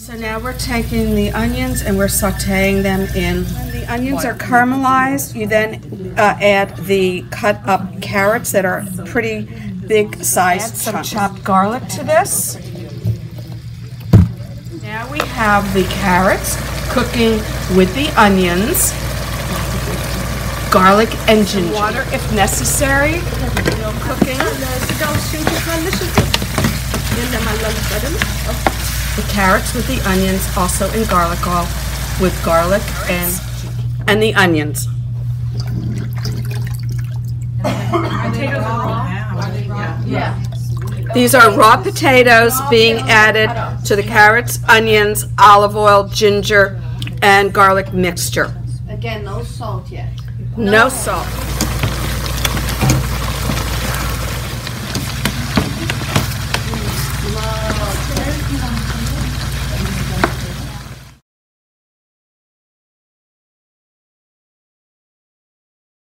So now we're taking the onions and we're sauteing them in. When the onions are caramelized, you then add the cut up carrots that are pretty big sized. Some chopped garlic to this. Now we have the carrots cooking with the onions, garlic and ginger. Water if necessary. Cooking. The carrots with the onions, also in garlic oil, with garlic and the onions. Potatoes are raw? Yeah. These are raw potatoes being added to the carrots, onions, olive oil, ginger, and garlic mixture. Again, no salt yet. No salt.